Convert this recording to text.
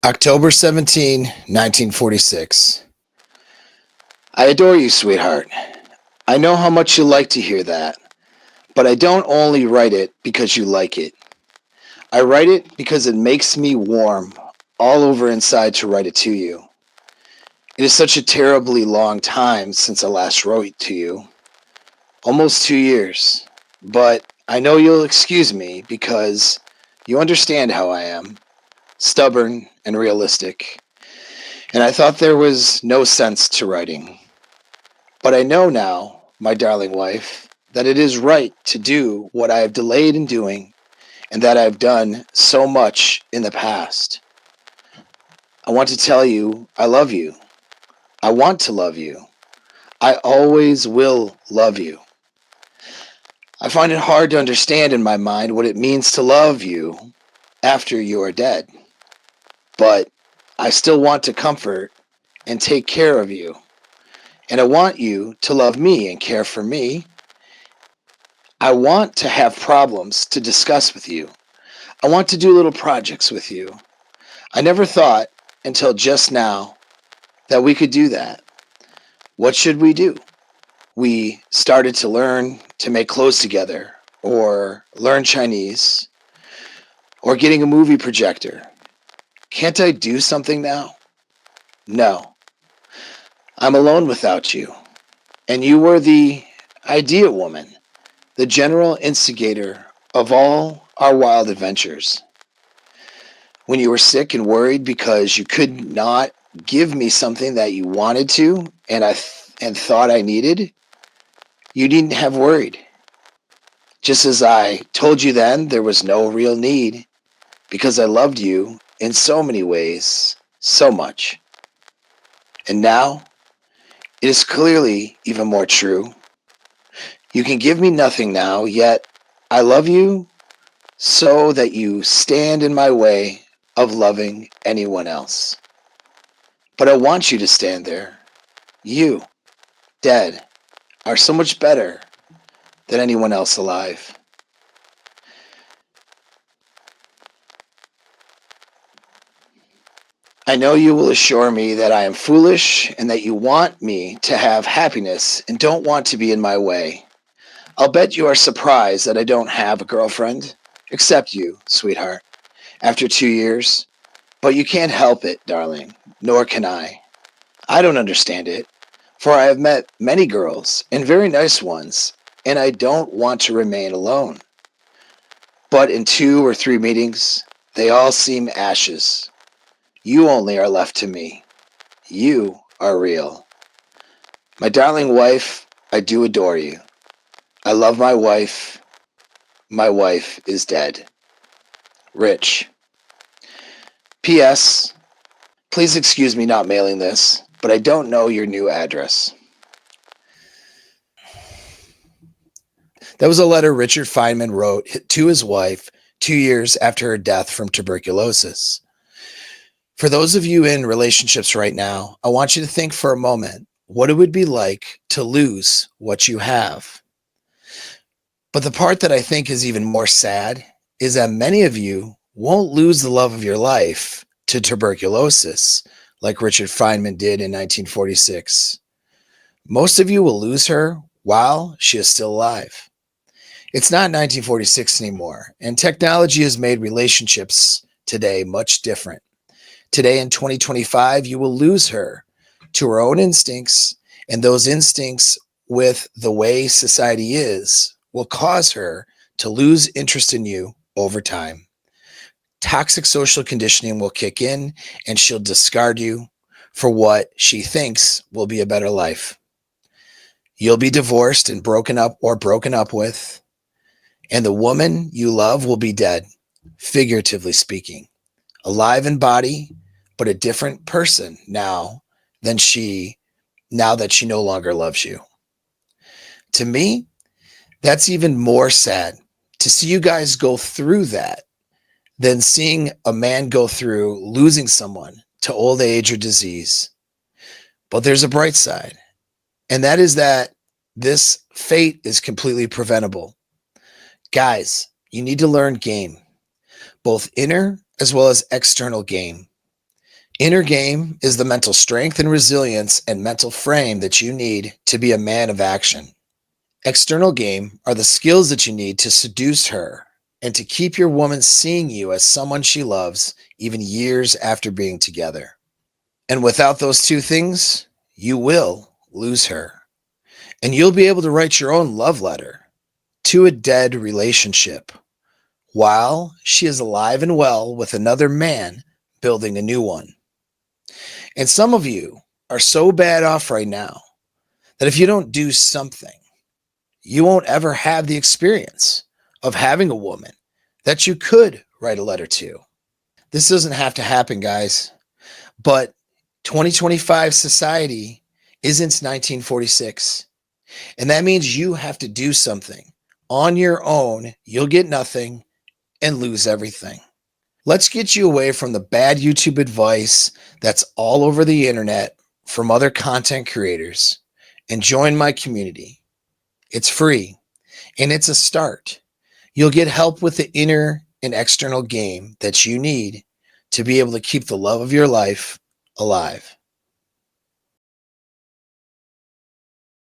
October 17, 1946. I adore you, sweetheart. I know how much you like to hear that, but I don't only write it because you like it. I write it because it makes me warm all over inside to write it to you. It is such a terribly long time since I last wrote it to you. Almost 2 years. But I know you'll excuse me because you understand how I am. Stubborn and realistic. And I thought there was no sense to writing. But I know now, my darling wife, that it is right to do what I have delayed in doing and that I have done so much in the past. I want to tell you I love you. I want to love you. I always will love you. I find it hard to understand in my mind what it means to love you after you are dead. But I still want to comfort and take care of you. And I want you to love me and care for me. I want to have problems to discuss with you. I want to do little projects with you. I never thought until just now that we could do that. What should we do? We started to learn to make clothes together, or learn Chinese, or getting a movie projector. Can't I do something now? No. I'm alone without you. And you were the idea woman, the general instigator of all our wild adventures. When you were sick and worried because you could not give me something that you wanted to and thought I needed, you needn't have worried. Just as I told you then, there was no real need because I loved you in so many ways, so much. And now, it is clearly even more true. You can give me nothing now, yet I love you so that you stand in my way of loving anyone else. But I want you to stand there. You, dead, are so much better than anyone else alive. I know you will assure me that I am foolish and that you want me to have happiness and don't want to be in my way. I'll bet you are surprised that I don't have a girlfriend, except you, sweetheart, after 2 years. But you can't help it, darling, nor can I. I don't understand it, for I have met many girls, and very nice ones, and I don't want to remain alone. But in 2 or 3 meetings, they all seem ashes. You only are left to me. You are real. My darling wife, I do adore you. I love my wife. My wife is dead. Rich. P.S. Please excuse me not mailing this, but I don't know your new address. That was a letter Richard Feynman wrote to his wife 2 years after her death from tuberculosis. For those of you in relationships right now, I want you to think for a moment what it would be like to lose what you have. But the part that I think is even more sad is that many of you won't lose the love of your life to tuberculosis like Richard Feynman did in 1946. Most of you will lose her while she is still alive. It's not 1946 anymore, and technology has made relationships today much different. Today in 2025, you will lose her to her own instincts, and those instincts with the way society is will cause her to lose interest in you over time. Toxic social conditioning will kick in, and she'll discard you for what she thinks will be a better life. You'll be divorced and broken up with, and the woman you love will be dead, figuratively speaking, alive in body, but a different person now that she no longer loves you. To me, that's even more sad to see you guys go through that than seeing a man go through losing someone to old age or disease. But there's a bright side, and that is that this fate is completely preventable. Guys, you need to learn game, both inner as well as external game. Inner game is the mental strength and resilience and mental frame that you need to be a man of action. External game are the skills that you need to seduce her and to keep your woman seeing you as someone she loves even years after being together. And without those two things, you will lose her. And you'll be able to write your own love letter to a dead relationship while she is alive and well with another man building a new one. And some of you are so bad off right now that if you don't do something, you won't ever have the experience of having a woman that you could write a letter to. This doesn't have to happen, guys, but 2025 society isn't 1946. And that means you have to do something. On your own, you'll get nothing and lose everything. Let's get you away from the bad YouTube advice that's all over the internet from other content creators and join my community. It's free and it's a start. You'll get help with the inner and external game that you need to be able to keep the love of your life alive.